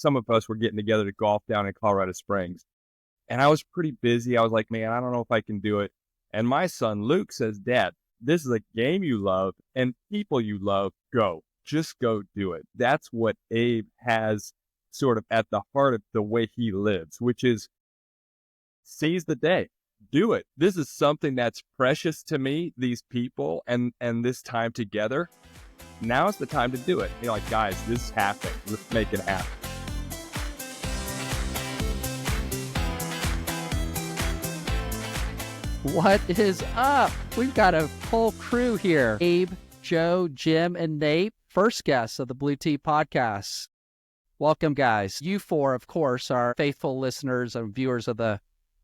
some of us were getting together to golf down in Colorado Springs. And I was pretty busy. I was like, man, I don't know if I can do it. And my son, Luke, says, Dad, this is a game you love and people you love. Go. Just go do it. That's what Abe has sort of at the heart of the way he lives, which is seize the day. Do it. This is something that's precious to me, these people and this time together. Now's the time to do it. You're like, guys, this is happening. Let's make it happen. What is up? We've got a full crew here. Abe, Joe, Jim, and Nate, first guests of the Blue Tee podcast. Welcome, guys. You four, of course, are faithful listeners and viewers of the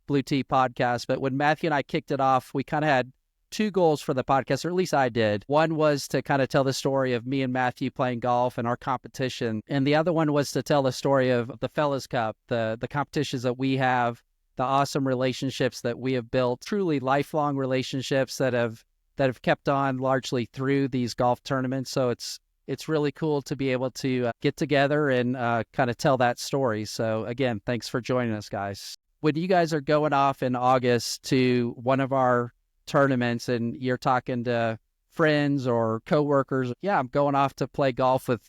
Blue Tee podcast. But when Matthew and I kicked it off, we kind of had two goals for the podcast, or at least I did. One was to kind of tell the story of me and Matthew playing golf and our competition. And the other one was to tell the story of the Fellas Cup, the competitions that we have, the awesome relationships that we have built, truly lifelong relationships that have kept on largely through these golf tournaments. So it's really cool to be able to get together and kind of tell that story. So again, thanks for joining us, guys. When you guys are going off in August to one of our tournaments and you're talking to friends or coworkers, yeah, I'm going off to play golf with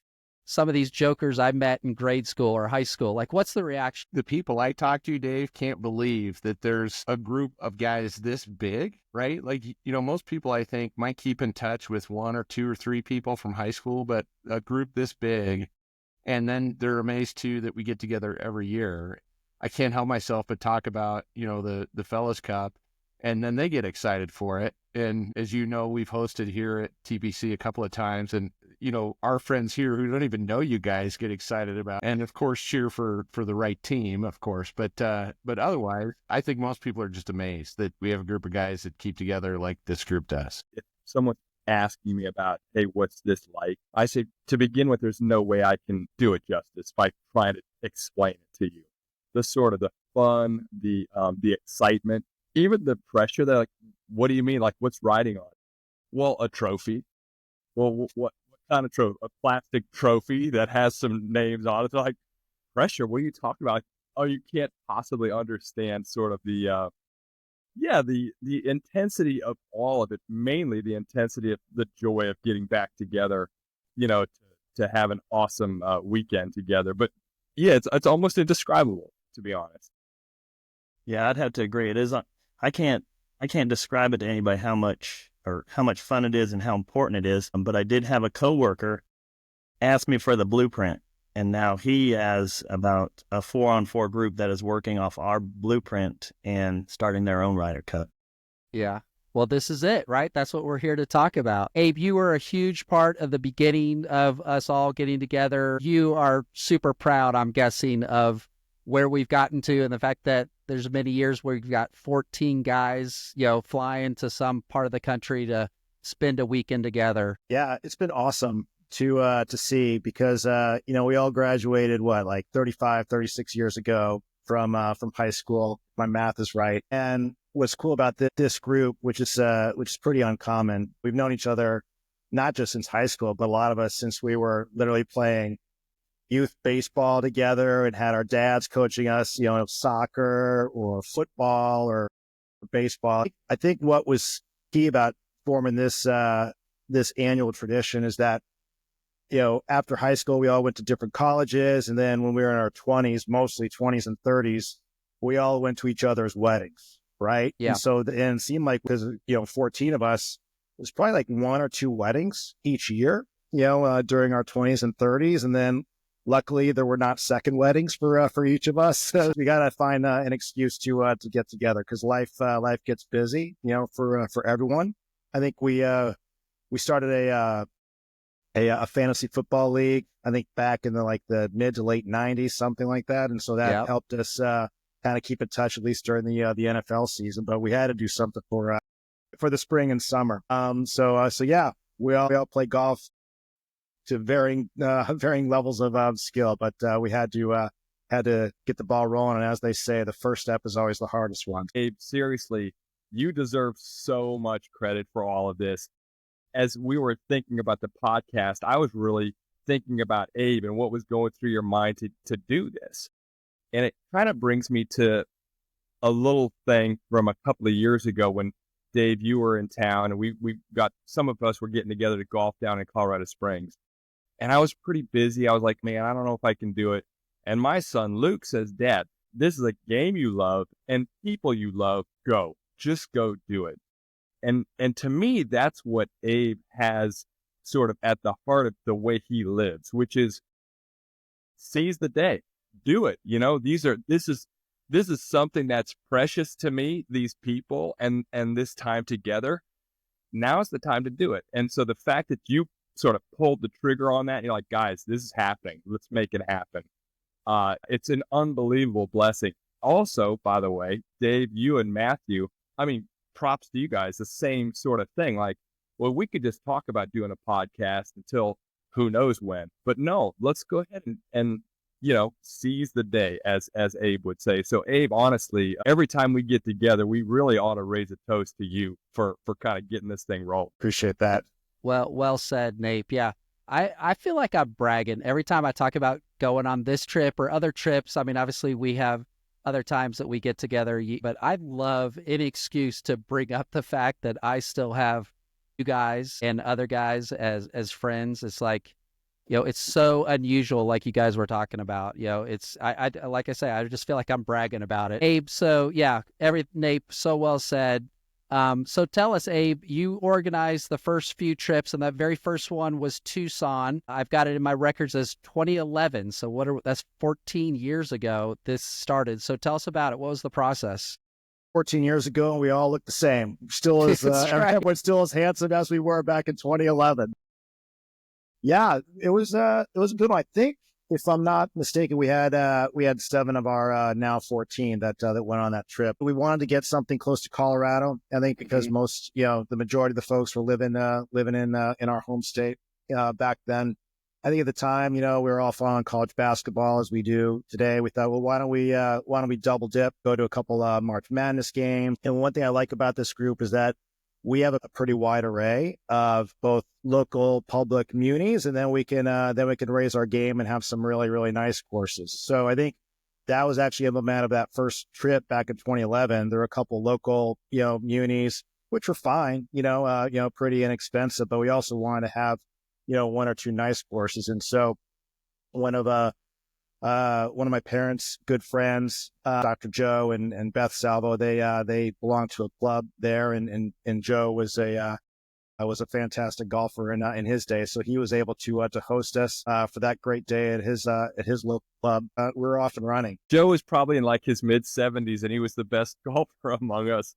some of these jokers I met in grade school or high school. Like, what's the reaction? The people I talk to, Dave, can't believe that there's a group of guys this big, right? Like, you know, most people I think might keep in touch with one or two or three people from high school, but a group this big, and then they're amazed too that we get together every year. I can't help myself but talk about, you know, the Fellas Cup, and then they get excited for it. And as you know, we've hosted here at TPC a couple of times, and you know, our friends here who don't even know you guys get excited about, and of course cheer for the right team, of course. But otherwise, I think most people are just amazed that we have a group of guys that keep together like this group does. If someone's asking me about, hey, what's this like? I say, to begin with, there's no way I can do it justice by trying to explain it to you. The sort of the fun, the excitement, even the pressure. They're like, what do you mean? Like, what's riding on it? Well, a trophy. Well, what kind of trophy? A plastic trophy that has some names on it. They're like, pressure? What are you talking about? Like, oh, you can't possibly understand sort of the intensity of all of it. Mainly the intensity of the joy of getting back together, you know, to have an awesome weekend together. But yeah, it's almost indescribable, to be honest. Yeah, I'd have to agree. It is. I can't describe it to anybody how much fun it is and how important it is. But I did have a coworker ask me for the blueprint, and now he has about a 4-on-4 group that is working off our blueprint and starting their own Ryder Cup. Yeah. Well, this is it, right? That's what we're here to talk about. Abe, you were a huge part of the beginning of us all getting together. You are super proud, I'm guessing, of where we've gotten to and the fact that there's many years where we've got 14 guys, you know, flying to some part of the country to spend a weekend together. Yeah, it's been awesome to see because, you know, we all graduated, like 35, 36 years ago from high school. My math is right. And what's cool about this group, which is pretty uncommon, we've known each other not just since high school, but a lot of us since we were literally playing youth baseball together and had our dads coaching us, you know, soccer or football or baseball. I think what was key about forming this annual tradition is that, you know, after high school, we all went to different colleges. And then when we were in our 20s, mostly 20s and 30s, we all went to each other's weddings, right? Yeah. And so, and it seemed like, because, you know, 14 of us, it was probably like 1 or 2 weddings each year, you know, during our 20s and 30s. And then luckily there were not second weddings for each of us. So we got to find an excuse to get together because life gets busy, you know, for everyone. I think we started a fantasy football league, I think back in the mid to late 90s, something like that. And so that helped us kind of keep in touch, at least during the NFL season. But we had to do something for the spring and summer. So yeah, we all play golf to varying levels of skill, but we had to get the ball rolling. And as they say, the first step is always the hardest one. Abe, seriously, you deserve so much credit for all of this. As we were thinking about the podcast, I was really thinking about Abe and what was going through your mind to do this. And it kind of brings me to a little thing from a couple of years ago when Dave, you were in town, and we got, some of us were getting together to golf down in Colorado Springs. And I was pretty busy. I was like, man, I don't know if I can do it. And my son, Luke, says, Dad, this is a game you love and people you love. Go. Just go do it. And to me, that's what Abe has sort of at the heart of the way he lives, which is seize the day. Do it. You know, this is something that's precious to me, these people and this time together. Now's the time to do it. And so the fact that you sort of pulled the trigger on that, and you're like, guys, this is happening. Let's make it happen. It's an unbelievable blessing. Also, by the way, Dave, you and Matthew, I mean, props to you guys, the same sort of thing. Like, well, we could just talk about doing a podcast until who knows when. But no, let's go ahead and you know, seize the day, as Abe would say. So Abe, honestly, every time we get together, we really ought to raise a toast to you for kind of getting this thing rolling. Appreciate that. Well said, Nape. Yeah. I feel like I'm bragging every time I talk about going on this trip or other trips. I mean, obviously we have other times that we get together, but I love any excuse to bring up the fact that I still have you guys and other guys as friends. It's like, you know, it's so unusual, like you guys were talking about. You know, it's I like I say, I just feel like I'm bragging about it. Abe, so yeah, Nape, so well said. So tell us, Abe, you organized the first few trips, and that very first one was Tucson. I've got it in my records as 2011. So that's 14 years ago this started. So tell us about it. What was the process? 14 years ago, we all look the same. Still as right. Everyone's still as handsome as we were back in 2011. Yeah, it was a good one. I think, if I'm not mistaken, we had 7 of our now 14 that went on that trip. We wanted to get something close to Colorado. I think because most, you know, the majority of the folks were living in our home state back then. I think at the time, you know, we were all following college basketball as we do today. We thought, well, why don't we double dip, go to a couple March Madness games? And one thing I like about this group is that we have a pretty wide array of both local public munis, and then we can raise our game and have some really, really nice courses. So I think that was actually emblematic of that first trip back in 2011. There were a couple local, you know, munis, which were fine, pretty inexpensive, but we also wanted to have, you know, 1 or 2 nice courses. And so one of my parents' good friends, Dr. Joe and Beth Salvo, they belonged to a club there, and Joe was a fantastic golfer in his day, so he was able to host us for that great day at his local club. We were off and running. Joe was probably in like his mid-70s, and he was the best golfer among us.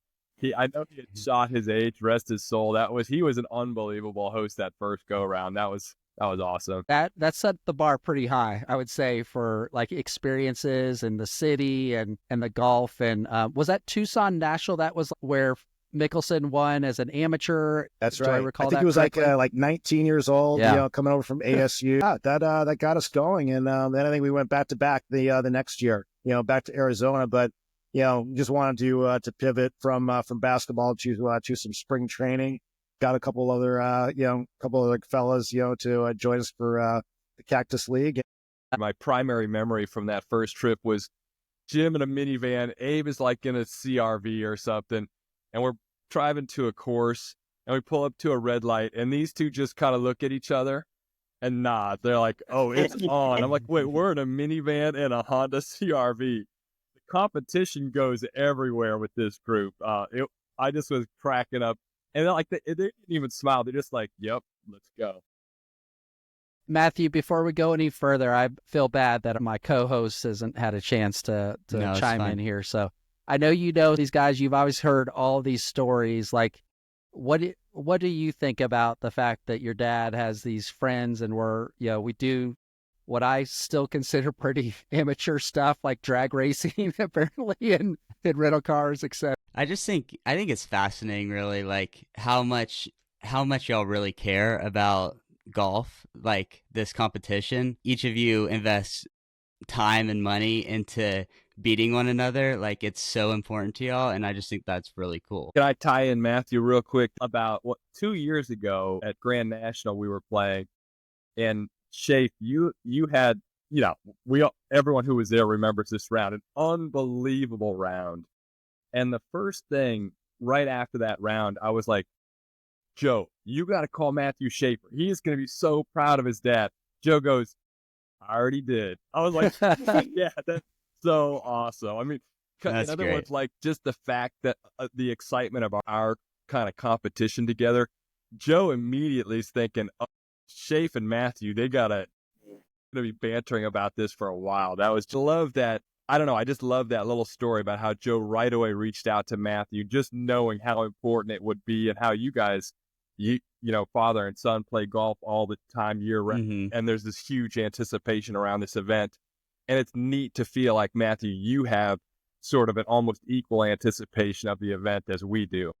I know he had shot his age, rest his soul. He was an unbelievable host that first go around. That was awesome. That set the bar pretty high, I would say, for like experiences in the city and the golf. And was that Tucson National? That was where Mickelson won as an amateur. That's right. I recall think that he was correctly? like 19 years old, Yeah. you know, coming over from ASU. Yeah, that got us going. And then I think we went back to back the next year, you know, back to Arizona. But you know, just wanted to pivot from basketball to some spring training. Got a couple other fellas, you know, to join us for the Cactus League. My primary memory from that first trip was Jim in a minivan. Abe is like in a CRV or something, and we're driving to a course, and we pull up to a red light, and these two just kind of look at each other and nod. They're like, "Oh, it's on." I'm like, "Wait, we're in a minivan and a Honda CRV." The competition goes everywhere with this group. I just was cracking up. And they didn't even smile. They're just like, "Yep, let's go." Matthew, before we go any further, I feel bad that my co-host hasn't had a chance to No, chime in here. So I know you know these guys. You've always heard all these stories. Like, what do you think about the fact that your dad has these friends, and we do what I still consider pretty amateur stuff like drag racing, apparently, and rental cars, etc. I think it's fascinating, really, like how much y'all really care about golf, like this competition. Each of you invests time and money into beating one another. Like, it's so important to y'all, and I just think that's really cool. Can I tie in, Matthew, real quick about 2 years ago at Grand National we were playing, and Shafe, you had, everyone who was there remembers this round, an unbelievable round. And the first thing right after that round, I was like, Joe, you got to call Matthew Schaefer. He is going to be so proud of his dad. Joe goes, I already did. I was like, yeah, that's so awesome. I mean, That's in other great. words, like just the fact that the excitement of our kind of competition together, Joe immediately is thinking, oh, Shafe and Matthew, they got to be bantering about this for a while. I love that. I don't know. I just love that little story about how Joe right away reached out to Matthew, just knowing how important it would be and how you guys, father and son play golf all the time year round. Mhm. And there's this huge anticipation around this event. And it's neat to feel like, Matthew, you have sort of an almost equal anticipation of the event as we do.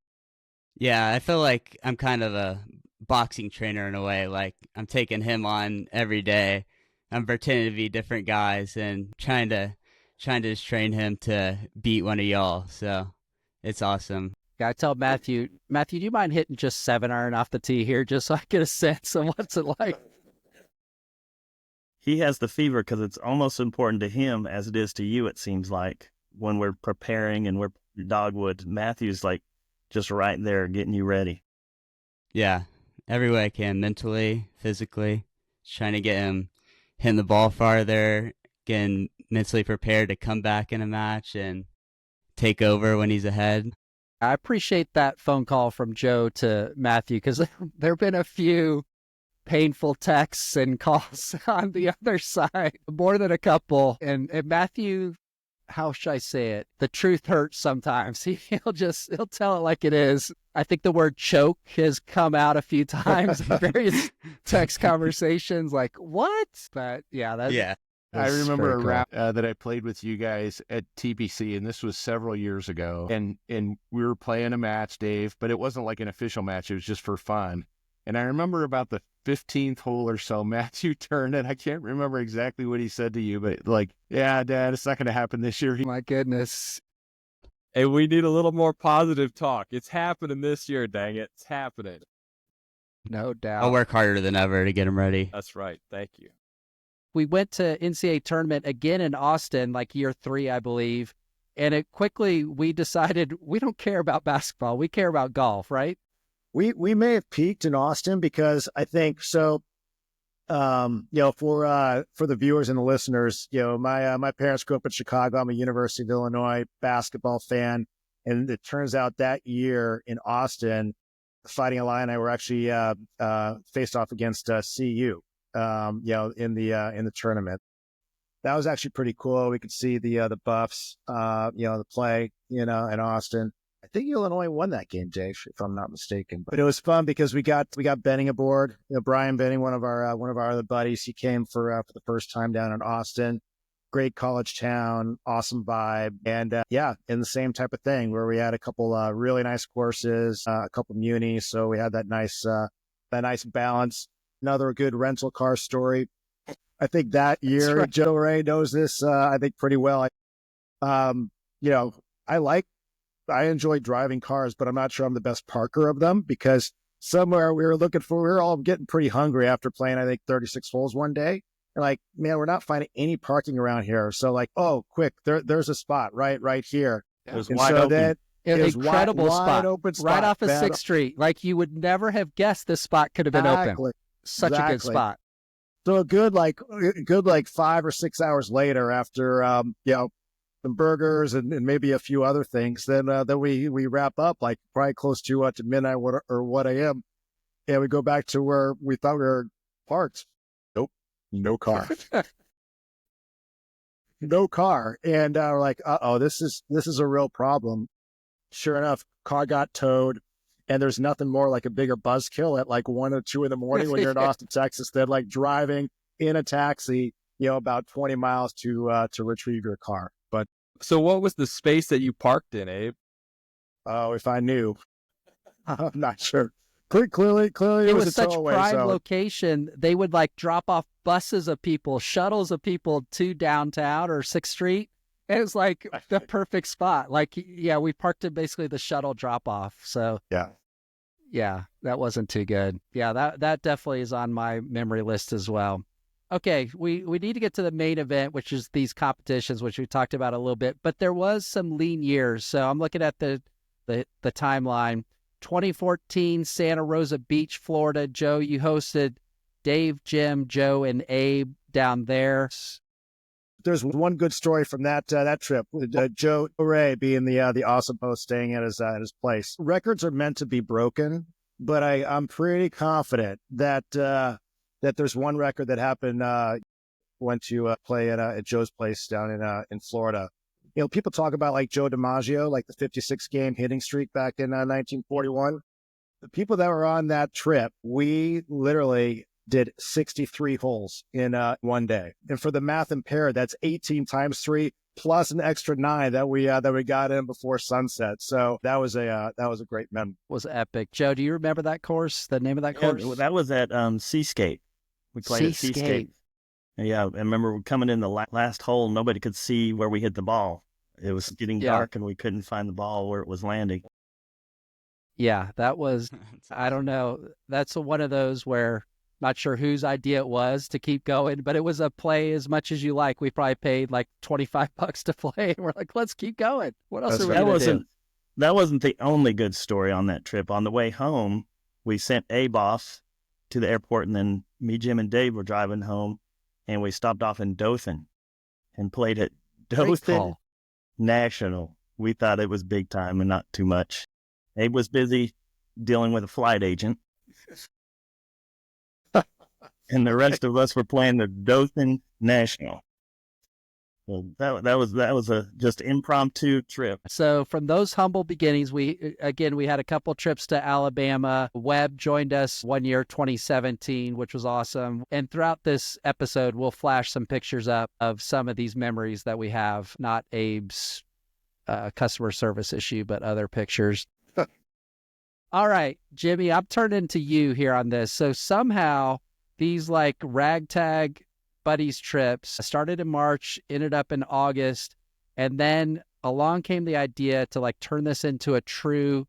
Yeah, I feel like I'm kind of a boxing trainer in a way. Like I'm taking him on every day. I'm pretending to be different guys and trying to just train him to beat one of y'all. So it's awesome. Yeah, I tell Matthew, do you mind hitting just 7-iron off the tee here, just so I get a sense of what's it like? He has the fever because it's almost important to him as it is to you, it seems like, when we're preparing and we're dogwood. Matthew's like just right there getting you ready. Yeah, every way I can, mentally, physically, just trying to get him hitting the ball farther, getting mentally prepared to come back in a match and take over when he's ahead. I appreciate that phone call from Joe to Matthew, because there have been a few painful texts and calls on the other side, more than a couple. And Matthew, how should I say it? The truth hurts sometimes. He'll tell it like it is. I think the word choke has come out a few times in various text conversations. Like, what? But yeah, I remember a very cool. round that I played with you guys at TPC, and this was several years ago. And we were playing a match, Dave, but it wasn't like an official match. It was just for fun. And I remember about the 15th hole or so, Matthew turned, and I can't remember exactly what he said to you, but like, yeah, Dad, it's not going to happen this year. My goodness. Hey, we need a little more positive talk. It's happening this year, dang it. It's happening. No doubt. I'll work harder than ever to get him ready. That's right. Thank you. We went to NCAA tournament again in Austin, like year 3, I believe. And we decided we don't care about basketball. We care about golf, right? We may have peaked in Austin because I think so. For the viewers and the listeners, my parents grew up in Chicago. I'm a University of Illinois basketball fan, and it turns out that year in Austin, the Fighting Illini were actually faced off against CU. In the tournament. That was actually pretty cool. We could see the Buffs, the play, in Austin. I think Illinois won that game, Dave, if I'm not mistaken. But it was fun because we got Benning aboard. Brian Benning, one of our other buddies, he came for the first time down in Austin. Great college town, awesome vibe, and in the same type of thing where we had a couple really nice courses, a couple munis, so we had that nice balance. Another good rental car story. I think that year, right. Joe Ray knows this, I think pretty well. I enjoy driving cars, but I'm not sure I'm the best parker of them because somewhere we were all getting pretty hungry after playing, I think 36 holes one day. And like, man, we're not finding any parking around here. So like, oh, quick, there's a spot right here. It was wide open. An incredible wide open spot. Right off of 6th Street. Like you would never have guessed this spot could have been open. Such a good spot. So a good 5 or 6 hours later, after some burgers and maybe a few other things, then we wrap up like probably close to midnight or 1 a.m. and we go back to where we thought we were parked. Nope, no car, no car, and we're like, this is a real problem. Sure enough, car got towed. And there's nothing more like a bigger buzzkill at like 1 or 2 in the morning when you're in Austin, Texas, than like driving in a taxi, about 20 miles to retrieve your car. But so what was the space that you parked in, Abe? Oh, if I knew, I'm not sure. Clearly, it was such prime location. They would like drop off buses of people, shuttles of people to downtown or 6th Street. It was like the perfect spot. Like, yeah, we parked at basically the shuttle drop off. So yeah, that wasn't too good. Yeah, that definitely is on my memory list as well. Okay, we need to get to the main event, which is these competitions, which we talked about a little bit. But there was some lean years, so I'm looking at the timeline. 2014, Santa Rosa Beach, Florida. Joe, you hosted Dave, Jim, Joe, and Abe down there. There's one good story from that trip with Joe Ray being the awesome host, staying at his place. Records are meant to be broken, but I'm pretty confident that there's one record that happened. Went to play at Joe's place down in Florida. You know, people talk about like Joe DiMaggio, like the 56 game hitting streak back in 1941. The people that were on that trip, we literally did 63 holes in one day. And for the math impaired, that's 18 times 3 plus an extra 9 that we got in before sunset. So that was a great memory. Was epic. Joe, do you remember that course? The name of that course? Yeah, that was at Seascape. We played at Seascape. Yeah, I remember coming in the last hole, nobody could see where we hit the ball. It was getting dark and we couldn't find the ball where it was landing. Yeah, that was, I don't know. That's one of those where not sure whose idea it was to keep going, but it was a play as much as you like. We probably paid like $25 to play. We're like, let's keep going. What else are we going to do? That wasn't the only good story on that trip. On the way home, we sent Abe off to the airport, and then me, Jim, and Dave were driving home, and we stopped off in Dothan and played at Dothan National. We thought it was big time and not too much. Abe was busy dealing with a flight agent. And the rest of us were playing the Dothan National. Well, that was a just impromptu trip. So from those humble beginnings, we had a couple trips to Alabama. Webb joined us one year, 2017, which was awesome. And throughout this episode, we'll flash some pictures up of some of these memories that we have, not Abe's customer service issue, but other pictures. All right, Jimmy, I'm turning to you here on this. So somehow these like ragtag buddies trips started in March, ended up in August, and then along came the idea to like turn this into a true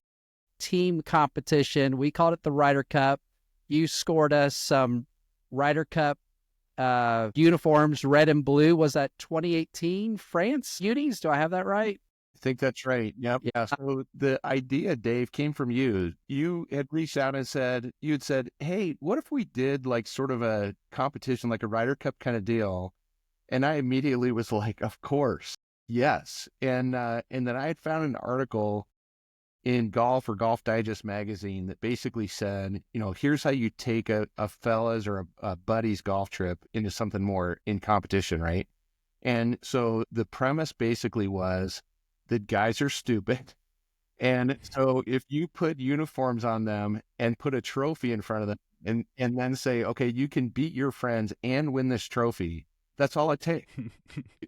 team competition. We called it the Ryder Cup. You scored us some Ryder Cup uniforms, red and blue. Was that 2018 France unis? Do I have that right? I think that's right. Yep. Yeah. So the idea, Dave, came from you. You had reached out and you had said, hey, what if we did like sort of a competition, like a Ryder Cup kind of deal? And I immediately was like, of course, yes. And then I had found an article in Golf or Golf Digest magazine that basically said, you know, here's how you take a fella's or a buddy's golf trip into something more in competition, right? And so the premise basically was that guys are stupid. And so if you put uniforms on them and put a trophy in front of them and then say, okay, you can beat your friends and win this trophy, that's all it takes.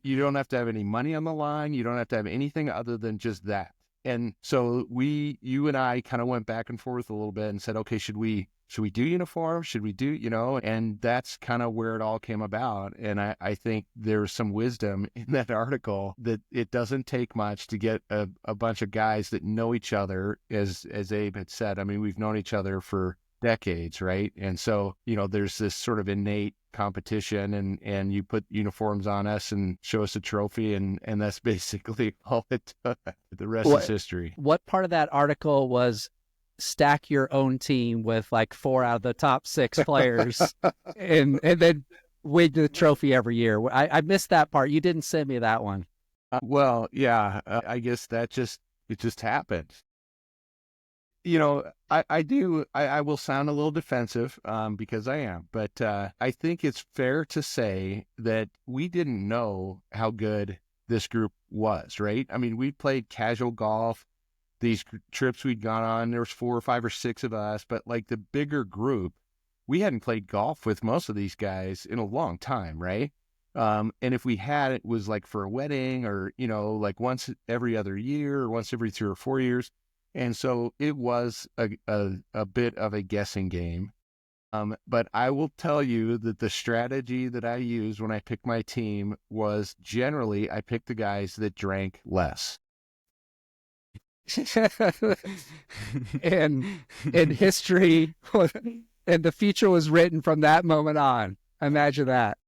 You don't have to have any money on the line. You don't have to have anything other than just that. And so you and I kind of went back and forth a little bit and said, okay, should we do uniforms? Should we do, you know, and that's kind of where it all came about. And I think there's some wisdom in that article that it doesn't take much to get a bunch of guys that know each other, as Abe had said. I mean, we've known each other for decades, right? And so, you know, there's this sort of innate competition and you put uniforms on us and show us a trophy and that's basically all it took. The rest is history. What part of that article was stack your own team with like 4 out of the top 6 players and then win the trophy every year? I missed that part. You didn't send me that one. Well, yeah, I guess it just happened. You know, I will sound a little defensive because I am, but I think it's fair to say that we didn't know how good this group was, right? I mean, we played casual golf. These trips we'd gone on, there was 4 or 5 or 6 of us, but like the bigger group, we hadn't played golf with most of these guys in a long time, right? And if we had, it was like for a wedding or, you know, like once every other year or once every 3 or 4 years. And so it was a bit of a guessing game. But I will tell you that the strategy that I used when I picked my team was generally I picked the guys that drank less. and history and the future was written from that moment on. Imagine that.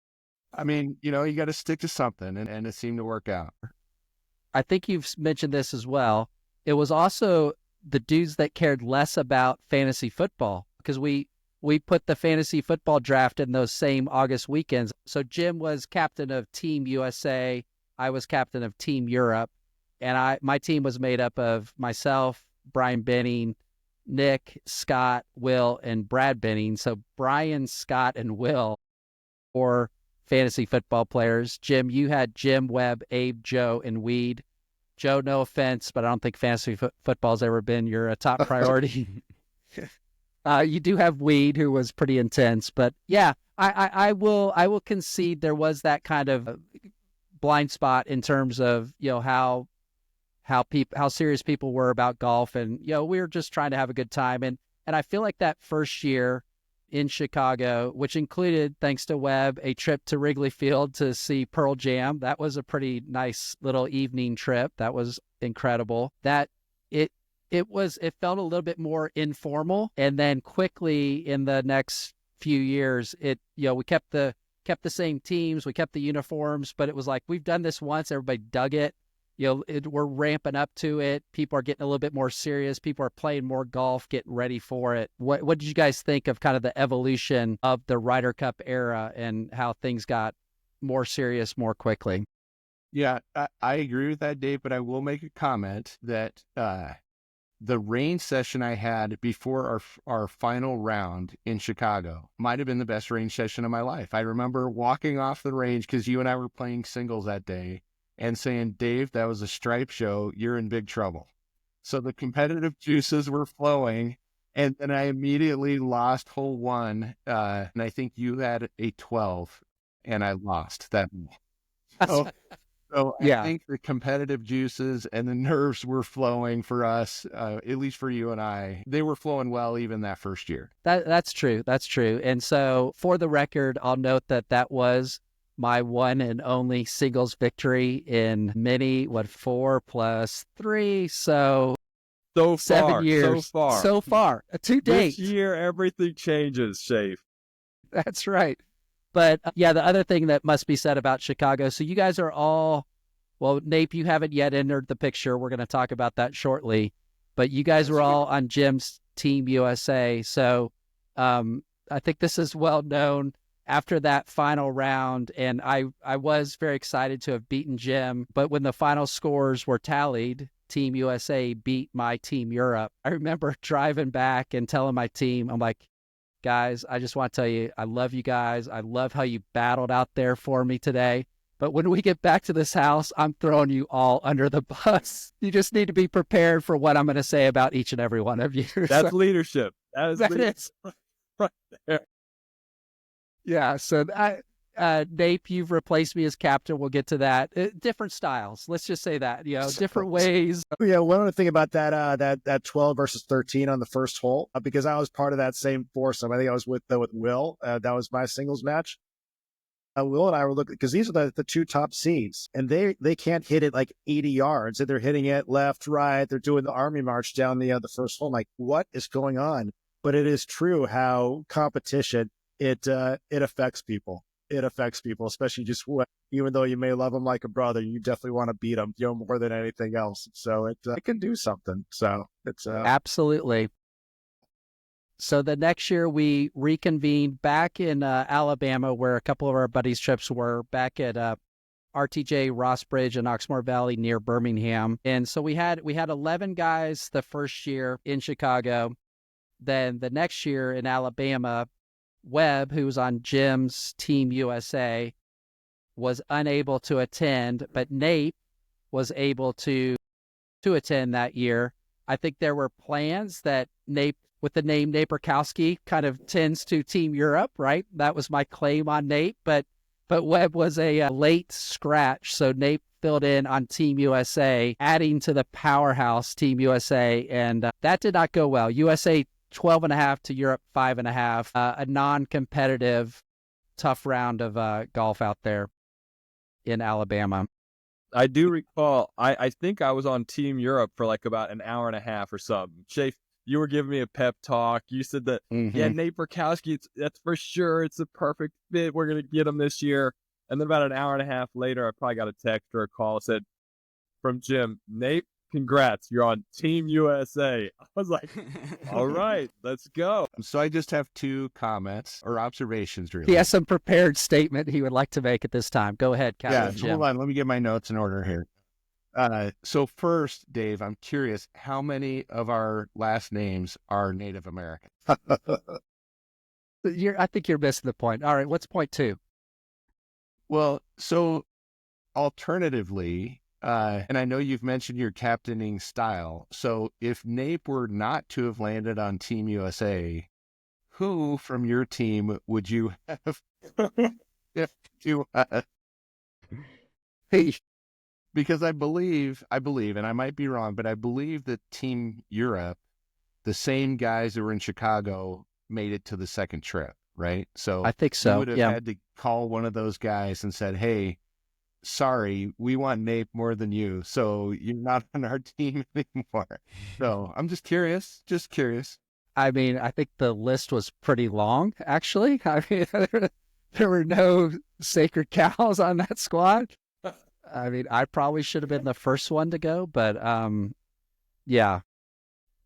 I mean, you got to stick to something, and it seemed to work out. I think you've mentioned this as well. It was also the dudes that cared less about fantasy football, because we put the fantasy football draft in those same August weekends. So Jim was captain of Team USA. I was captain of Team Europe. And my team was made up of myself, Brian Benning, Nick, Scott, Will, and Brad Benning. So Brian, Scott, and Will were fantasy football players. Jim, you had Jim, Webb, Abe, Joe, and Weed. Joe, no offense, but I don't think fantasy football's ever been your top priority. You do have Weed, who was pretty intense, but yeah, I will concede there was that kind of blind spot in terms of how serious people were about golf, and we were just trying to have a good time, and I feel like that first year in Chicago, which included, thanks to Webb, a trip to Wrigley Field to see Pearl Jam. That was a pretty nice little evening trip. That was incredible. That it felt a little bit more informal, and then quickly in the next few years, we kept the same teams, we kept the uniforms, but it was like, we've done this once, everybody dug it. We're ramping up to it. People are getting a little bit more serious. People are playing more golf, getting ready for it. What did you guys think of kind of the evolution of the Ryder Cup era and how things got more serious more quickly? Yeah, I agree with that, Dave, but I will make a comment that the range session I had before our final round in Chicago might have been the best range session of my life. I remember walking off the range because you and I were playing singles that day, and saying, Dave, that was a stripe show. You're in big trouble. So the competitive juices were flowing. And then I immediately lost hole one. And I think you had a 12 and I lost that. So Yeah. I think the competitive juices and the nerves were flowing for us, at least for you and I. They were flowing well even that first year. That's true. That's true. And so for the record, I'll note that was my one and only singles victory in 4 plus 3. So 7 years. So far. To date. This year, everything changes, Shafe. That's right. But yeah, the other thing that must be said about Chicago, so you guys are all, well, Nape, you haven't yet entered the picture. We're going to talk about that shortly. But you guys were all on Jim's Team USA. So I think this is well known. After that final round, and I was very excited to have beaten Jim, but when the final scores were tallied, Team USA beat my Team Europe. I remember driving back and telling my team, I'm like, guys, I just want to tell you, I love you guys. I love how you battled out there for me today. But when we get back to this house, I'm throwing you all under the bus. You just need to be prepared for what I'm going to say about each and every one of you. That's leadership. That is right there. Yeah, so Nape, you've replaced me as captain. We'll get to that. Different styles. Let's just say that, different ways. Yeah, one other thing about that 12 versus 13 on the first hole, because I was part of that same foursome. I think I was with Will. That was my singles match. Will and I were looking, because these are the two top seeds, and they can't hit it like 80 yards. They're hitting it left, right. They're doing the army march down the first hole. I'm like, what is going on? But it is true how competition, it affects people. It affects people, especially just even though you may love them like a brother, you definitely want to beat them, more than anything else. So it can do something. So it's absolutely. So the next year we reconvened back in Alabama, where a couple of our buddies' trips were, back at RTJ Rossbridge in Oxmoor Valley near Birmingham. And so we had 11 guys the first year in Chicago. Then the next year in Alabama, Webb, who was on Jim's Team USA, was unable to attend, but Nape was able to attend that year. I think there were plans that Nape, with the name Nape Rakowski, kind of tends to Team Europe, right? That was my claim on Nape, but Webb was a late scratch, so Nape filled in on Team USA, adding to the powerhouse Team USA, and that did not go well. USA 12.5 to Europe 5.5, a non-competitive, tough round of golf out there in Alabama. I do recall, I think I was on Team Europe for like about an hour and a half or something. Shafe, you were giving me a pep talk. You said that, yeah, Nate Burkowski, that's for sure. It's a perfect fit. We're going to get him this year. And then about an hour and a half later, I probably got a text or a call said from Jim, Nate, congrats, you're on Team USA. I was like, all right, let's go. So I just have 2 comments or observations, really. He has some prepared statement he would like to make at this time. Go ahead, Captain Jim. Hold on. Let me get my notes in order here. So first, Dave, I'm curious, how many of our last names are Native American? I think you're missing the point. All right, what's point 2? Well, so alternatively, and I know you've mentioned your captaining style. So if Nape were not to have landed on Team USA, who from your team would you have to? Because I believe, and I might be wrong, but I believe that Team Europe, the same guys that were in Chicago, made it to the second trip, right? So I think so. You would have had to call one of those guys and said, "Hey, sorry, we want Nape more than you, so you're not on our team anymore." So I'm just curious. I mean, I think the list was pretty long, actually. I mean, there were no sacred cows on that squad. I mean, I probably should have been the first one to go, but yeah.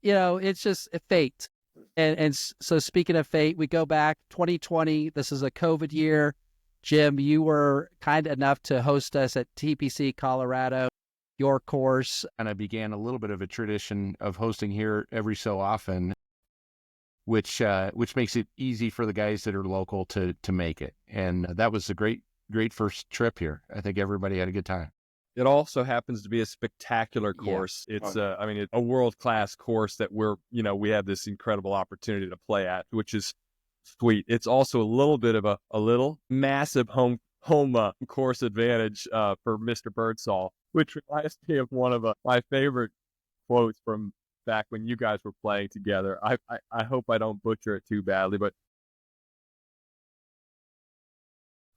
It's just fate. And so speaking of fate, we go back 2020. This is a COVID year. Jim, you were kind enough to host us at TPC Colorado, your course. And I began a little bit of a tradition of hosting here every so often, which makes it easy for the guys that are local to make it. And that was a great first trip here. I think everybody had a good time. It also happens to be a spectacular course. Yeah. It's it's a world-class course that we have this incredible opportunity to play at, which is sweet. It's also a little bit of a little massive home course advantage for Mr. Birdsall, which reminds me of one of my favorite quotes from back when you guys were playing together. I hope I don't butcher it too badly, but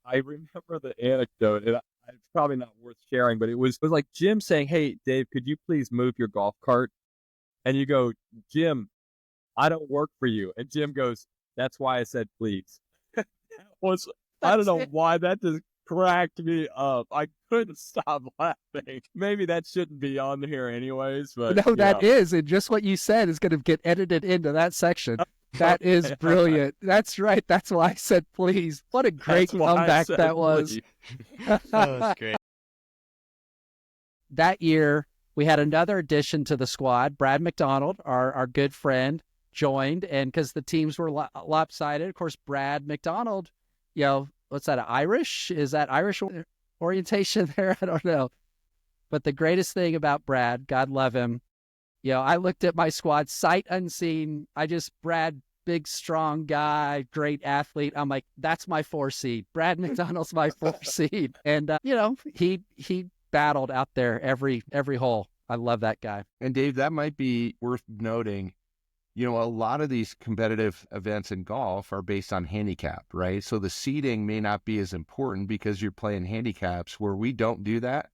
I remember the anecdote, and it's probably not worth sharing, but it was like Jim saying, "Hey, Dave, could you please move your golf cart?" And you go, "Jim, I don't work for you." And Jim goes, "That's why I said please." I don't know why that just cracked me up. I couldn't stop laughing. Maybe that shouldn't be on here anyways, but no, that is, and just what you said is going to get edited into that section. That is brilliant. That's right. That's why I said please. What a great comeback that was. That was great. That year, we had another addition to the squad. Brad McDonald, our good friend, joined, and because the teams were lopsided, of course, Brad McDonald, what's that, Irish? Is that Irish orientation there? I don't know. But the greatest thing about Brad, God love him, I looked at my squad, sight unseen. Brad, big, strong guy, great athlete. I'm like, that's my 4 seed. Brad McDonald's my 4 seed. And, he battled out there every hole. I love that guy. And Dave, that might be worth noting. A lot of these competitive events in golf are based on handicap, right? So the seeding may not be as important because you're playing handicaps, where we don't do that.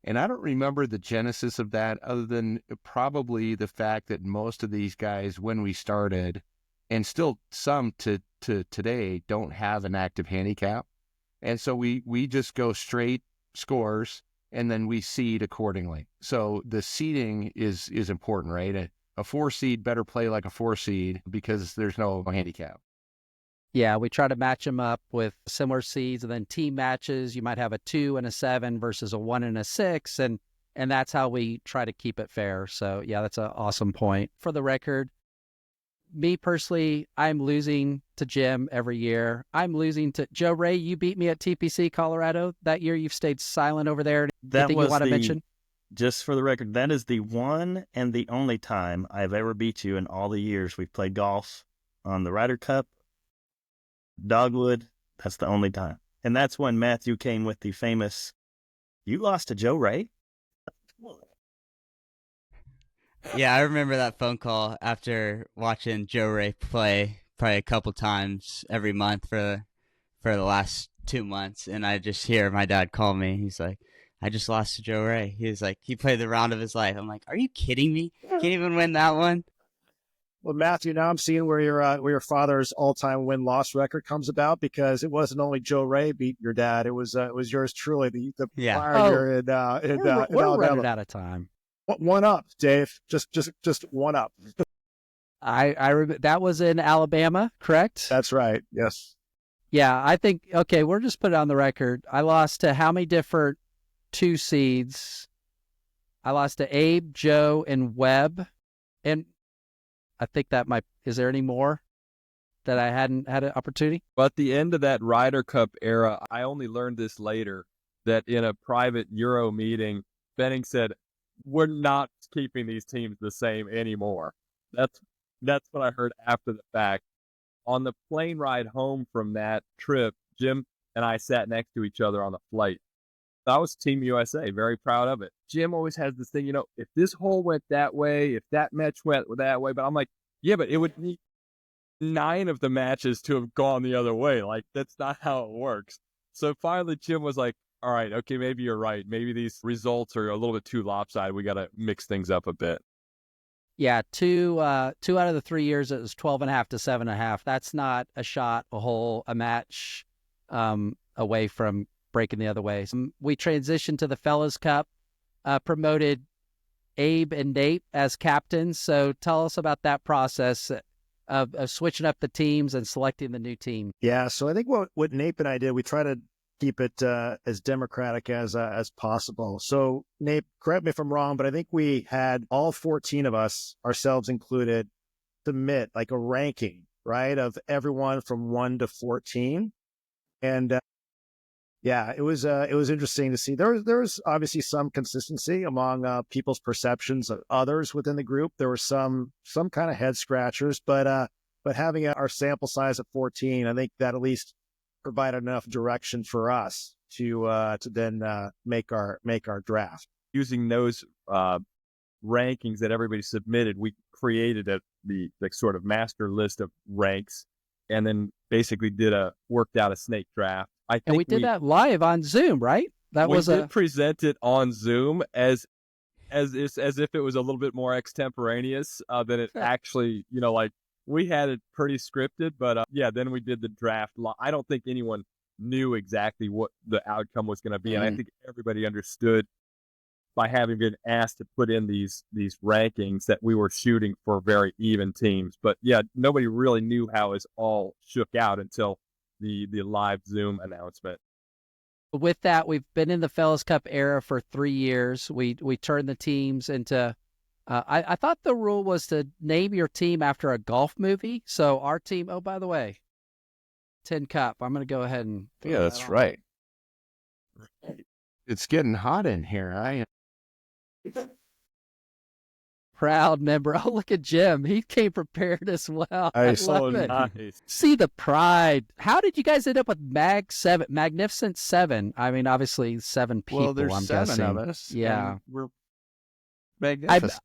And I don't remember the genesis of that, other than probably the fact that most of these guys, when we started, and still some to today, don't have an active handicap. And so we just go straight scores, and then we seed accordingly. So the seeding is important, right? A 4 seed better play like a 4 seed because there's no handicap. Yeah, we try to match them up with similar seeds, and then team matches. You might have a 2 and a 7 versus a 1 and a 6, and that's how we try to keep it fair. So yeah, that's an awesome point. For the record, me personally, I'm losing to Jim every year. I'm losing to Joe Ray. You beat me at TPC Colorado that year. You've stayed silent over there. Anything you want to mention? Just for the record, that is the one and the only time I've ever beat you in all the years we've played golf on the Ryder Cup. Dogwood, that's the only time. And that's when Matthew came with the famous, "You lost to Joe Ray?" Yeah, I remember that phone call after watching Joe Ray play probably a couple times every month for the last 2 months. And I just hear my dad call me. He's like, "I just lost to Joe Ray." He was like, he played the round of his life. I'm like, are you kidding me? Can't even win that one? Well, Matthew, now I'm seeing where your father's all-time win-loss record comes about, because it wasn't only Joe Ray beat your dad; it was yours truly, the Yeah. prior year in We're Alabama. running out of time. One up, Dave. Just one up. That was in Alabama, correct? That's right. Yes. Yeah, I think, okay, we'll just put it on the record. I lost to how many different 2 seeds? I lost to Abe, Joe, and Webb. And I think is there any more that I hadn't had an opportunity? But at the end of that Ryder Cup era, I only learned this later, that in a private Euro meeting, Benning said, we're not keeping these teams the same anymore. That's what I heard after the fact. On the plane ride home from that trip, Jim and I sat next to each other on the flight. That was Team USA, very proud of it. Jim always has this thing, if this hole went that way, if that match went that way, but I'm like, yeah, but it would need 9 of the matches to have gone the other way. Like, that's not how it works. So finally, Jim was like, all right, okay, maybe you're right. Maybe these results are a little bit too lopsided. We got to mix things up a bit. Yeah, two out of the 3 years, it was 12.5 to 7.5. That's not a shot, a hole, a match away from breaking the other way. We transitioned to the Fellas Cup, promoted Abe and Nate as captains. So tell us about that process of switching up the teams and selecting the new team. Yeah. So I think what Nate and I did, we try to keep it as democratic as possible. So Nate, correct me if I'm wrong, but I think we had all 14 of us, ourselves included, submit like a ranking, right, of everyone from 1 to 14. And yeah, it was interesting to see. There's obviously some consistency among people's perceptions of others within the group. There were some kind of head scratchers, but having our sample size at 14, I think that at least provided enough direction for us to then make our draft. Using those rankings that everybody submitted, we created the sort of master list of ranks, and then basically worked out a snake draft. And we did that live on Zoom, right? We did present it on Zoom as if it was a little bit more extemporaneous than it actually, like we had it pretty scripted, but yeah, then we did the draft. I don't think anyone knew exactly what the outcome was going to be, and I think everybody understood by having been asked to put in these rankings that we were shooting for very even teams. But yeah, nobody really knew how it all shook out until the live Zoom announcement. With that, we've been in the Fellas Cup era for 3 years. We turned the teams into I thought the rule was to name your team after a golf movie. So our team, oh, by the way, Tin Cup. I'm going to go ahead and yeah, that's right. It's getting hot in here. Proud member. Oh, look at Jim. He came prepared as well. I love it. Nice. See the pride. How did you guys end up with Magnificent Seven? I mean, obviously 7 people, well, there's I'm 7 guessing. of us. Yeah. We're magnificent.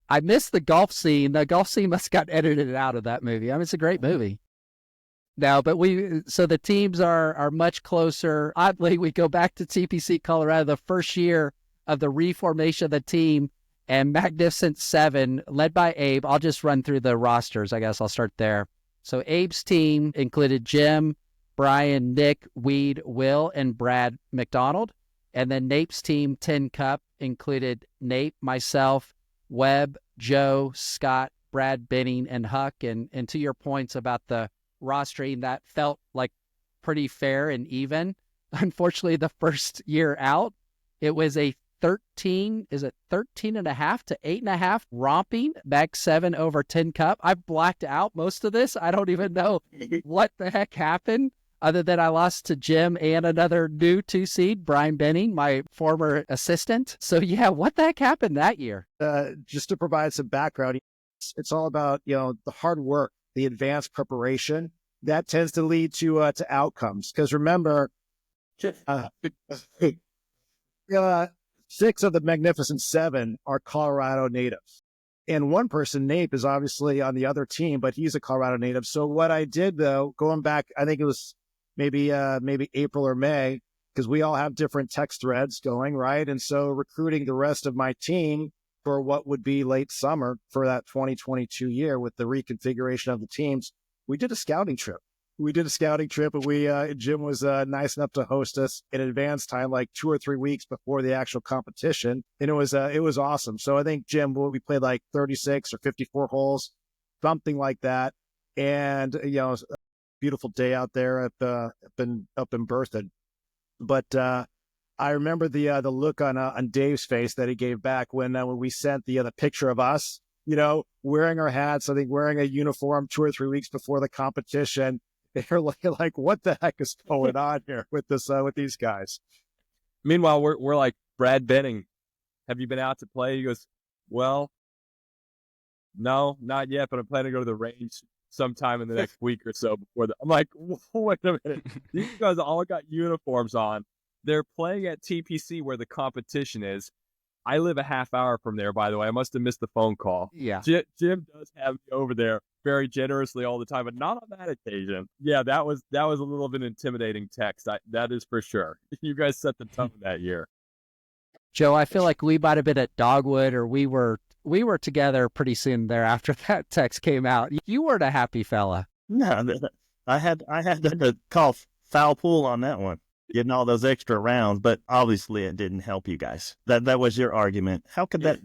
I missed the golf scene. The golf scene must have got edited out of that movie. I mean, it's a great movie. No, but so the teams are much closer. Oddly, we go back to TPC Colorado, the first year of the reformation of the team, and Magnificent Seven, led by Abe. I'll just run through the rosters. I guess I'll start there. So Abe's team included Jim, Brian, Nick, Weed, Will, and Brad McDonald. And then Nate's team, Tin Cup, included Nate, myself, Webb, Joe, Scott, Brad, Benning, and Huck. And to your points about the rostering, that felt like pretty fair and even. Unfortunately, the first year out, it was a 13 and a half to 8.5 romping Mag 7 over Tin Cup. I've blacked out most of this. I don't even know what the heck happened, other than I lost to Jim and another new 2 seed, Brian Benning, my former assistant. So yeah, what the heck happened that year? Just to provide some background, it's all about the hard work, the advanced preparation that tends to lead to outcomes. Because remember, 6 of the Magnificent Seven are Colorado natives. And one person, Nate, is obviously on the other team, but he's a Colorado native. So what I did, though, going back, I think it was maybe April or May, because we all have different text threads going, right? And so recruiting the rest of my team, for what would be late summer for that 2022 year with the reconfiguration of the teams, we did a scouting trip. And we Jim was nice enough to host us in advance time, like 2 or 3 weeks before the actual competition. And it was awesome. So I think, Jim, we played like 36 or 54 holes, something like that. And, it was a beautiful day out there up in Berthoud. But I remember the look on Dave's face that he gave back when we sent the picture of us, wearing our hats, I think wearing a uniform 2 or 3 weeks before the competition. They're like, what the heck is going on here with this with these guys? Meanwhile, we're like, Brad Benning, have you been out to play? He goes, well, no, not yet, but I'm planning to go to the range sometime in the next week or so before I'm like, wait a minute. These guys all got uniforms on. They're playing at TPC where the competition is. I live a half hour from there, by the way. I must have missed the phone call. Yeah. Jim does have me over there very generously all the time, but not on that occasion. Yeah, that was a little of an intimidating text. That is for sure. You guys set the tone that year. Joe, I feel like we might have been at Dogwood, or we were together pretty soon there after that text came out. You weren't a happy fella. No, I had to call foul pool on that one, getting all those extra rounds, but obviously it didn't help you guys. That was your argument. How could that?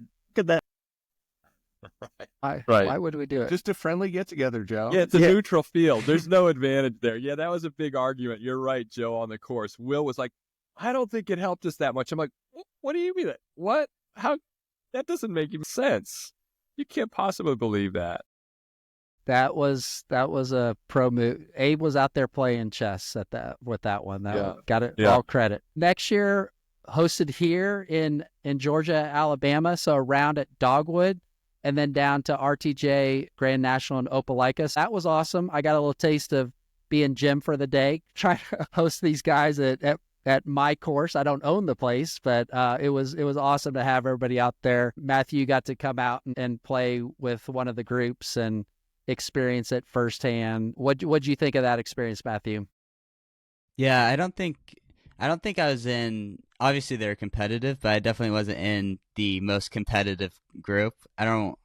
Right. Why would we do it? Just a friendly get together, Joe. Yeah, it's a neutral field. There's no advantage there. Yeah, that was a big argument. You're right, Joe, on the course. Will was like, I don't think it helped us that much. I'm like, what do you mean? What? How? That doesn't make any sense. You can't possibly believe that. That was a pro move. Abe was out there playing chess with that one. Got it all credit. Next year, hosted here in Georgia, Alabama. So around at Dogwood, and then down to RTJ Grand National in Opelika. That was awesome. I got a little taste of being Jim for the day, trying to host these guys at my course. I don't own the place, but it was awesome to have everybody out there. Matthew got to come out and play with one of the groups and experience it firsthand. What'd you think of that experience, Matthew? Yeah, I don't think I was in. Obviously, they're competitive, but I definitely wasn't in the most competitive group. I don't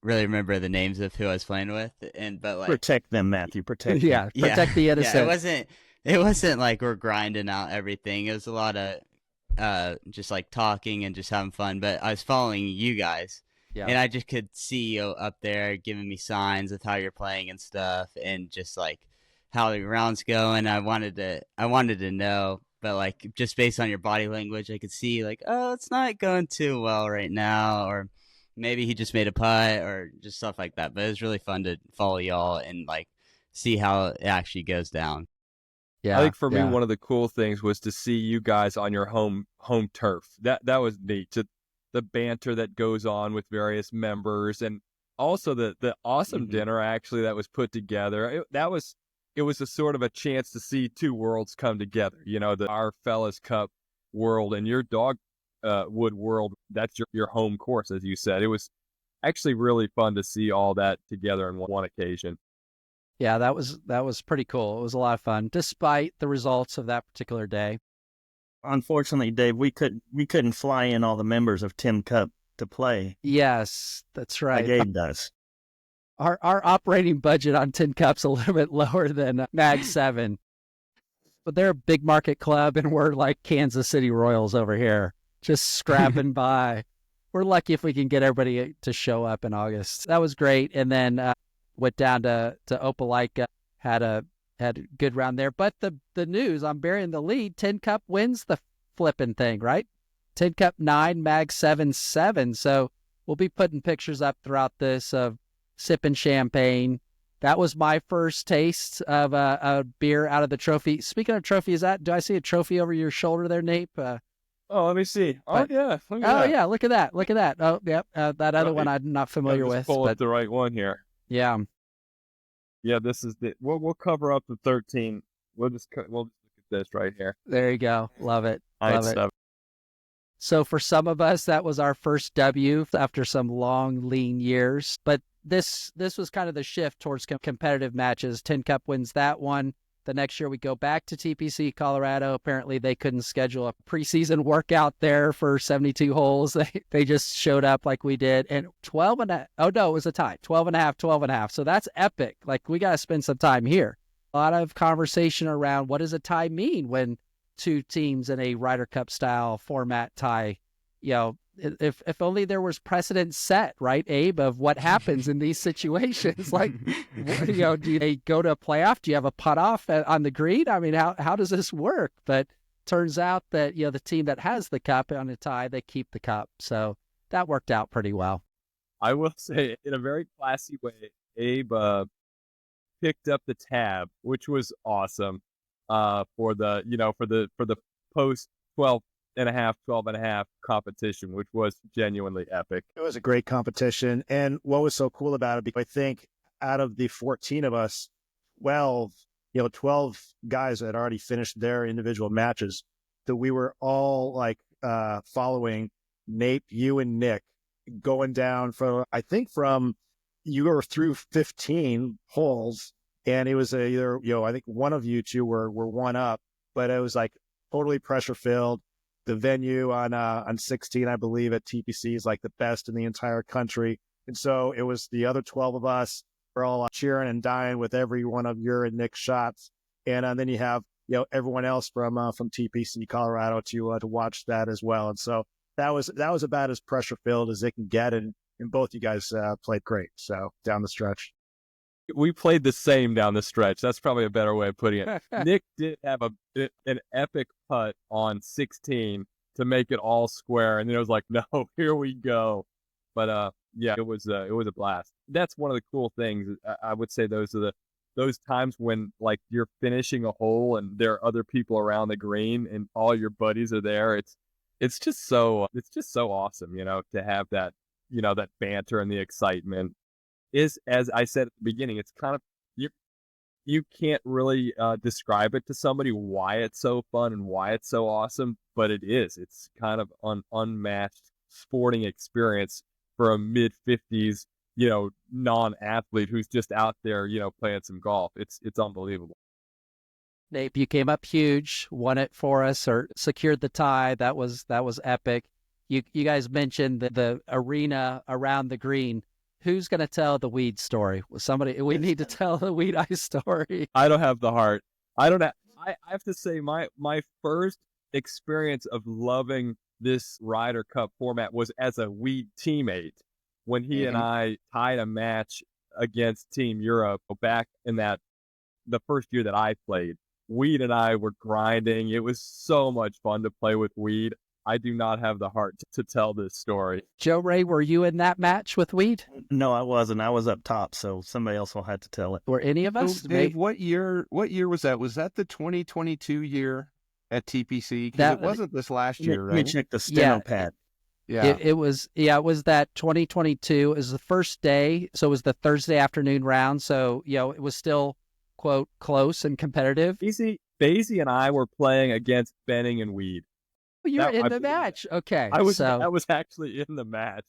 really remember the names of who I was playing with, but like, protect them, Matthew. Protect them. Protect the innocent. Yeah, it wasn't like we're grinding out everything. It was a lot of just like talking and just having fun. But I was following you guys, and I just could see you up there giving me signs of how you're playing and stuff, and just like how the rounds go. And I wanted to know. But like just based on your body language, I could see like, oh, it's not going too well right now, or maybe he just made a putt, or just stuff like that. But it was really fun to follow y'all and like see how it actually goes down. Yeah, I think for me, one of the cool things was to see you guys on your home turf. That was neat. The banter that goes on with various members, and also the awesome dinner actually that was put together. It was a sort of a chance to see two worlds come together. Our Fellas Cup world and your Dogwood world. That's your home course, as you said. It was actually really fun to see all that together on one occasion. Yeah, that was pretty cool. It was a lot of fun, despite the results of that particular day. Unfortunately, Dave, we couldn't fly in all the members of Tim Cup to play. Yes, that's right. Like Abe does. Our operating budget on Tin Cup's a little bit lower than Mag 7. But they're a big market club, and we're like Kansas City Royals over here, just scrapping by. We're lucky if we can get everybody to show up in August. That was great. And then went down to Opelika, had a good round there. But the news, I'm burying the lead. Tin Cup wins the flipping thing, right? Tin Cup 9, Mag 7, 7. So we'll be putting pictures up throughout this of sipping champagne. That was my first taste of a beer out of the trophy. Speaking of trophy, do I see a trophy over your shoulder there, Nate? Let me see. Yeah, look at that. Look at that. Oh, yep. That other one I'm not familiar with. Pull up the right one here. Yeah. Yeah, this is we'll cover up the 13. We'll just look at this right here. There you go. Love it. Love it. Stuff. So for some of us, that was our first W after some long, lean years. But this was kind of the shift towards competitive matches. Tin Cup wins that one. The next year we go back to TPC Colorado. Apparently they couldn't schedule a preseason workout there for 72 holes. They just showed up like we did. And 12 and a, oh no, it was a tie. 12 and a half, 12 and a half. So that's epic. Like, we got to spend some time here. A lot of conversation around what does a tie mean when two teams in a Ryder Cup-style format tie. If only there was precedent set, right, Abe, of what happens in these situations. Like, do they go to a playoff? Do you have a putt off on the green? I mean, how does this work? But turns out that, the team that has the cup on a tie, they keep the cup. So that worked out pretty well. I will say, in a very classy way, Abe picked up the tab, which was awesome for the post 12 and a half competition, which was genuinely epic. It was a great competition. And what was so cool about it, because I think out of the 14 of us, 12 guys had already finished their individual matches. So we were all following Nate, you and Nick, going down from you were through 15 holes, and it was either, I think one of you two were one up, but it was like totally pressure filled. The venue on 16, I believe, at TPC is like the best in the entire country. And so it was the other 12 of us. We're all cheering and dying with every one of your and Nick's shots. And then you have, everyone else from TPC Colorado to watch that as well. And so that was about as pressure filled as it can get. And both you guys played great. So down the stretch. We played the same down the stretch. That's probably a better way of putting it. Nick did have an epic putt on 16 to make it all square, and then it was like, no, here we go. But yeah, it was a blast. That's one of the cool things. I would say those are those times when, like, you're finishing a hole and there are other people around the green and all your buddies are there. It's just so awesome, to have that, that banter and the excitement. Is, as I said at the beginning, it's kind of, you can't really describe it to somebody why it's so fun and why it's so awesome, but it is. It's kind of an unmatched sporting experience for a mid-50s, non-athlete who's just out there, playing some golf. It's unbelievable. Nate, you came up huge, won it for us, or secured the tie. That was epic. You guys mentioned the arena around the green. Who's going to tell the weed story? We need to tell the weed eye story. I don't have the heart. I have to say my first experience of loving this Ryder Cup format was as a weed teammate when he and I tied a match against Team Europe back in the first year that I played. Weed and I were grinding. It was so much fun to play with Weed. I do not have the heart to tell this story. Joe Ray, were you in that match with Weed? No, I wasn't. I was up top, so somebody else will have to tell it. Were any of us? So, Dave, what year was that? Was that the 2022 year at TPC? Because it wasn't this last year, right? Let me check the steno pad. Yeah. It was that 2022. It was the first day, so it was the Thursday afternoon round. So, it was still, quote, close and competitive. Basie and I were playing against Benning and Weed. You're in the match. Okay. I was actually in the match.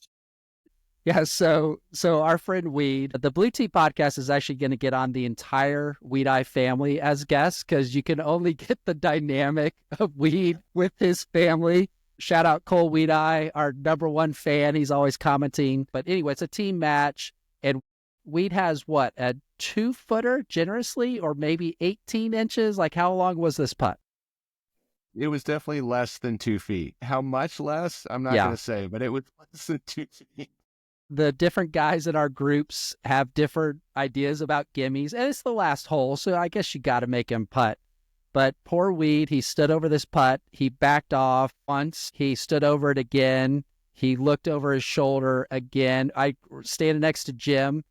Yeah, so our friend Weed, the Blue Tea podcast is actually going to get on the entire Weed Eye family as guests, because you can only get the dynamic of Weed with his family. Shout out Cole Weed Eye, our number one fan. He's always commenting. But anyway, it's a team match, and Weed has what, a 2-footer generously, or maybe 18 inches? Like, how long was this putt? It was definitely less than 2 feet. How much less? I'm not going to say, but it was less than 2 feet. The different guys in our groups have different ideas about gimmies, and it's the last hole, so I guess you got to make him putt. But poor Weed, he stood over this putt. He backed off once. He stood over it again. He looked over his shoulder again. I standing next to Jim,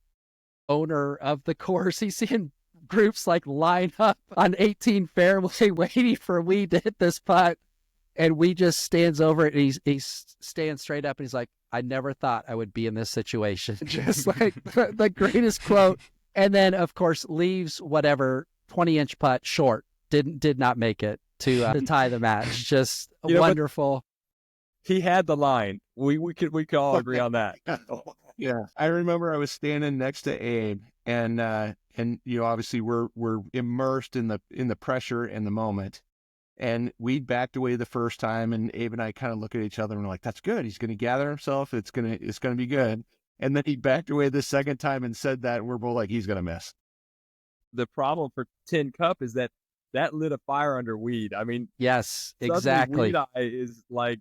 owner of the course. He's seeing groups line up on 18 fairway waiting for Weed to hit this putt, and Weed just stands over it, and he stands straight up, and he's like, I never thought I would be in this situation. Just like the greatest quote. And then, of course, leaves whatever 20-inch putt short. Did not make it to tie the match. Just wonderful. He had the line. We could all agree on that. Yeah, I remember I was standing next to Abe, and obviously we're immersed in the pressure and the moment, and we backed away the first time, and Abe and I kind of look at each other and we're like, "That's good. He's going to gather himself. It's gonna be good." And then he backed away the second time and said that, and we're both like, "He's going to miss." The problem for Tin Cup is that lit a fire under Weed. I mean, Yes, suddenly exactly. Weed Eye is like,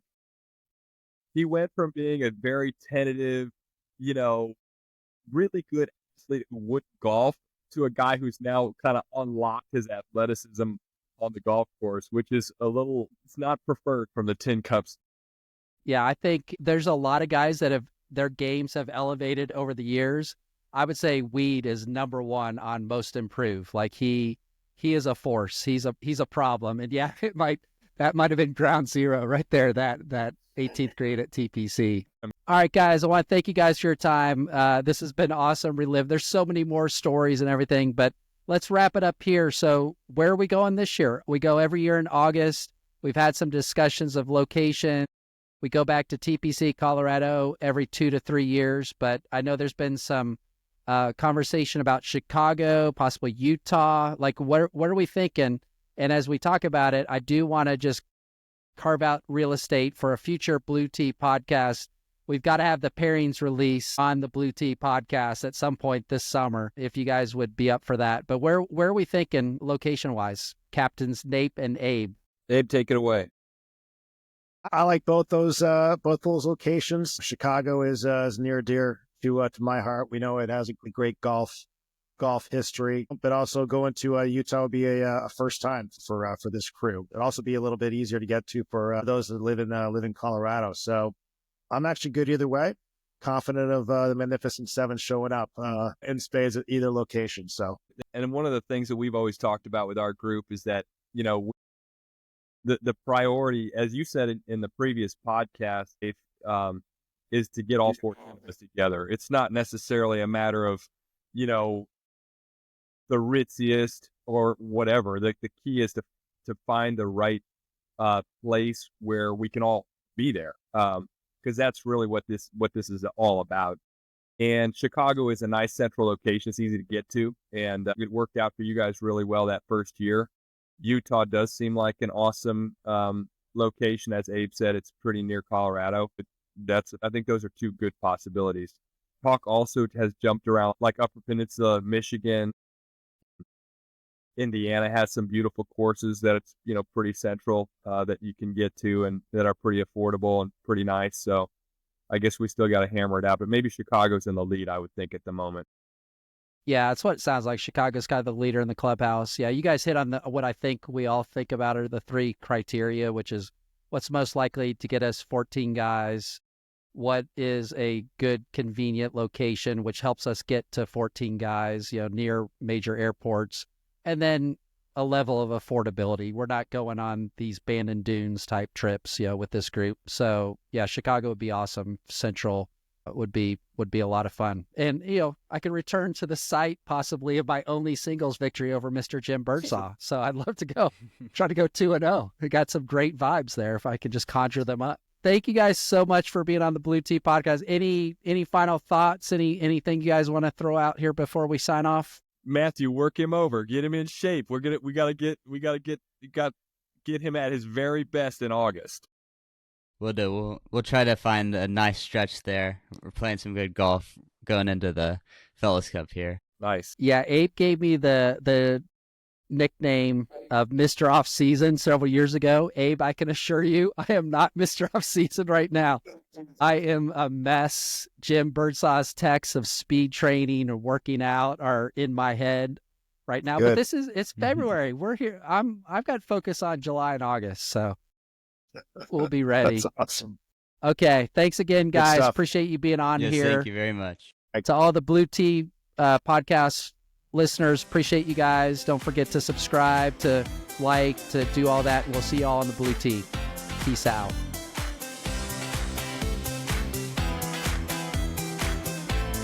he went from being a very tentative, really good athlete who would golf to a guy who's now kind of unlocked his athleticism on the golf course, which is it's not preferred from the Tin Cups. Yeah, I think there's a lot of guys that their games have elevated over the years. I would say Weed is number one on most improved. Like he is a force. He's a problem. And yeah, that might have been ground zero right there, that 18th grade at TPC. All right, guys, I want to thank you guys for your time. This has been awesome. Relive. There's so many more stories and everything, but let's wrap it up here. So where are we going this year? We go every year in August. We've had some discussions of location. We go back to TPC Colorado every 2 to 3 years, but I know there's been some conversation about Chicago, possibly Utah. Like, what are we thinking? And as we talk about it, I do want to just carve out real estate for a future Blue Tee podcast. We've got to have the pairings release on the Blue Tee podcast at some point this summer, if you guys would be up for that. But where are we thinking location-wise? Captains Nape and Abe. Abe, take it away. I like both those locations. Chicago is near and dear to my heart. We know it has a great golf history, but also going to Utah would be a first time for this crew. It'd also be a little bit easier to get to for those that live in Colorado. So I'm actually good either way. Confident of the Magnificent Seven showing up in spades at either location. So, and one of the things that we've always talked about with our group is that the priority, as you said in the previous podcast, is to get all 14 of us together. It's not necessarily a matter of, the ritziest or whatever. The key is to find the right place where we can all be there, because that's really what this is all about. And Chicago is a nice central location. It's easy to get to, and it worked out for you guys really well that first year. Utah does seem like an awesome location. As Abe said, it's pretty near Colorado, but I think those are two good possibilities. Talk also has jumped around, like Upper Peninsula, Michigan, Indiana has some beautiful courses that it's, pretty central that you can get to and that are pretty affordable and pretty nice. So I guess we still got to hammer it out, but maybe Chicago's in the lead, I would think, at the moment. Yeah, that's what it sounds like. Chicago's kind of the leader in the clubhouse. Yeah, you guys hit on what I think we all think about are the three criteria, which is what's most likely to get us 14 guys, what is a good, convenient location, which helps us get to 14 guys, near major airports, and then a level of affordability. We're not going on these Bandon Dunes type trips, with this group. So yeah, Chicago would be awesome. Central would be a lot of fun. And, I could return to the site possibly of my only singles victory over Mr. Jim Birdsall. So I'd love to try to go 2-0. We got some great vibes there if I could just conjure them up. Thank you guys so much for being on the Blue Tee podcast. Any final thoughts? Anything you guys want to throw out here before we sign off? Matthew, work him over, get him in shape. We gotta get him at his very best in August. We'll do. We'll try to find a nice stretch there. We're playing some good golf going into the Fellas Cup here. Nice. Yeah, Abe gave me the nickname of Mr. Off Season several years ago. Abe, I can assure you, I am not Mr. Off Season right now. I am a mess. Jim Birdsaw's texts of speed training or working out are in my head right now. Good. But it's February. We're here. I've got focus on July and August, so we'll be ready. That's awesome. Okay. Thanks again, Good guys. stuff. Appreciate you being on Yes, here. thank you very much. To all the Blue Tee podcast listeners, appreciate you guys. Don't forget to subscribe, to like, to do all that. We'll see you all on the Blue Tee. Peace out.